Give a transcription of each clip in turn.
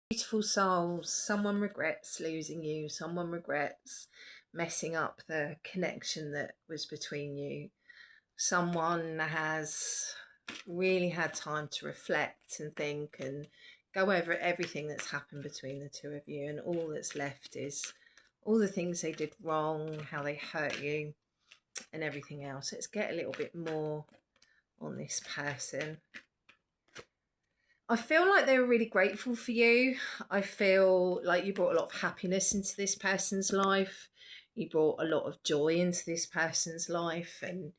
Beautiful souls, someone regrets losing you, someone regrets messing up the connection that was between you. Someone has really had time to reflect and think and go over everything that's happened between the two of you, and all that's left is all the things they did wrong, how they hurt you, and everything else. Let's get a little bit more on this person. I feel like they were really grateful for you. I feel like you brought a lot of happiness into this person's life. You brought a lot of joy into this person's life. And,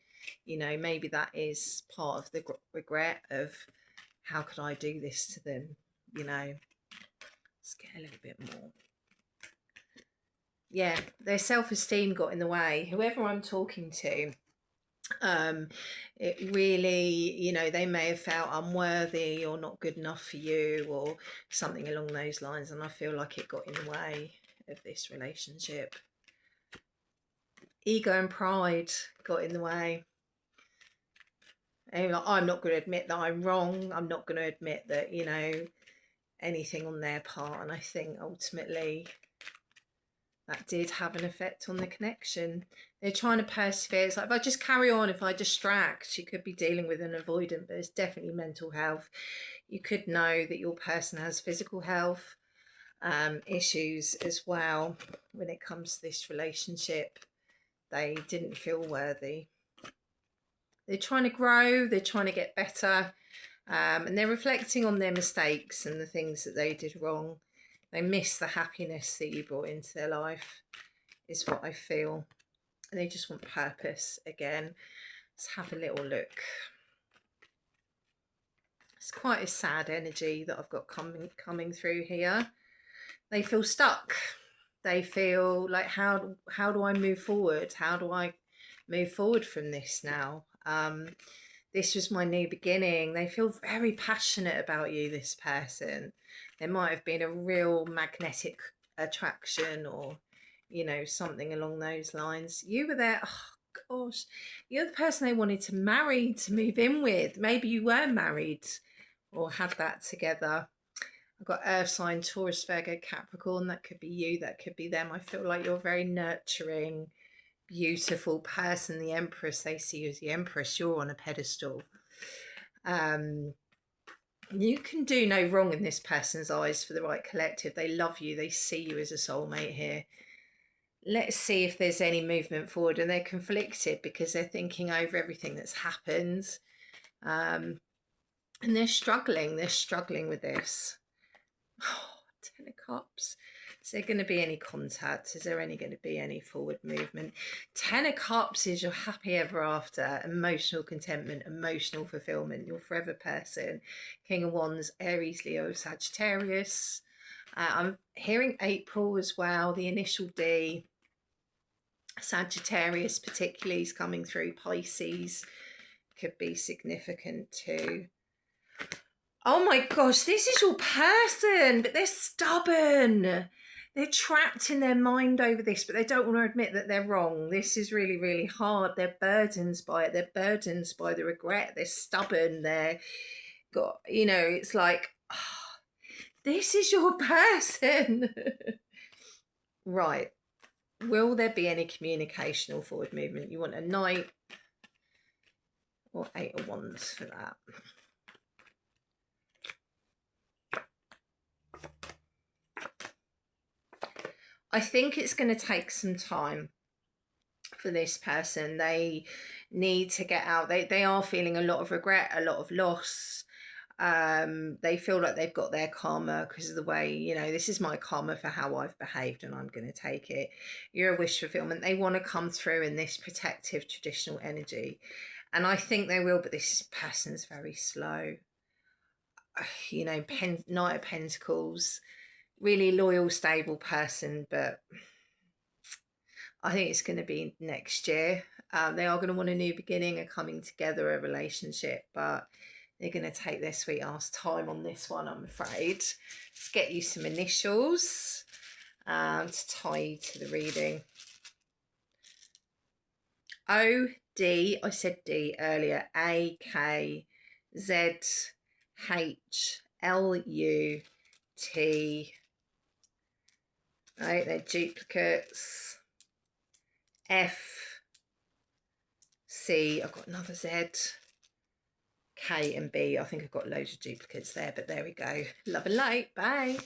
you know, maybe that is part of the regret of how could I do this to them? You know, let's get a little bit more. Yeah, their self-esteem got in the way. Whoever I'm talking to, it really, you know, they may have felt unworthy or not good enough for you or something along those lines, and I feel like it got in the way of this relationship. Ego and pride got in the way. And like, I'm not going to admit that I'm wrong. I'm not going to admit that, you know, anything on their part. And I think ultimately that did have an effect on the connection. They're trying to persevere. It's like, if I just carry on, if I distract, she could be dealing with an avoidant, but it's definitely mental health. You could know that your person has physical health issues as well when it comes to this relationship. They didn't feel worthy. They're trying to grow, they're trying to get better, and they're reflecting on their mistakes and the things that they did wrong. They miss the happiness that you brought into their life, is what I feel. And they just want purpose again. Let's have a little look. It's quite a sad energy that I've got coming through here. They feel stuck. They feel like, how do I move forward? How do I move forward from this now? This was my new beginning. They feel very passionate about you, this person. There might have been a real magnetic attraction, or, you know, something along those lines. You were there. Oh, gosh. You're the person they wanted to marry, to move in with. Maybe you were married or had that together. I've got Earth sign, Taurus, Virgo, Capricorn. That could be you, that could be them. I feel like you're very nurturing, beautiful person. The Empress, they see you as the Empress. You're on a pedestal. You can do no wrong in this person's eyes for the right collective. They love you. They see you as a soulmate here. Let's see if there's any movement forward. And they're conflicted because they're thinking over everything that's happened. And they're struggling. They're struggling with this. Oh, 10 of Cups. Is there going to be any contact? Is there going to be any forward movement? 10 of Cups is your happy ever after, emotional contentment, emotional fulfillment, your forever person. King of Wands, Aries, Leo, Sagittarius. I'm hearing April as well, the initial D. Sagittarius particularly is coming through. Pisces could be significant too. Oh my gosh, this is your person, but they're stubborn. They're trapped in their mind over this, but they don't want to admit that they're wrong. This is really, really hard. They're burdened by it. They're burdened by the regret. They're stubborn. They're got, you know, it's like, oh, this is your person. Right. Will there be any communication or forward movement? You want a Knight or 8 of Wands for that. I think it's going to take some time for this person. They need to get out. They are feeling a lot of regret, a lot of loss. They feel like they've got their karma because of the way, you know, this is my karma for how I've behaved and I'm going to take it. You're a wish fulfillment. They want to come through in this protective traditional energy. And I think they will, but this person's very slow. You know, Knight of Pentacles, really loyal, stable person, but I think it's going to be next year. They are going to want a new beginning, a coming together, a relationship, but they're going to take their sweet ass time on this one, I'm afraid. Let's get you some initials to tie you to the reading. O, D, I said D earlier, A, K, Z, H, L, U, T. Right, they're duplicates. F, C, I've got another Z, K and B. I think I've got loads of duplicates there, but there we go. Love and light. Bye.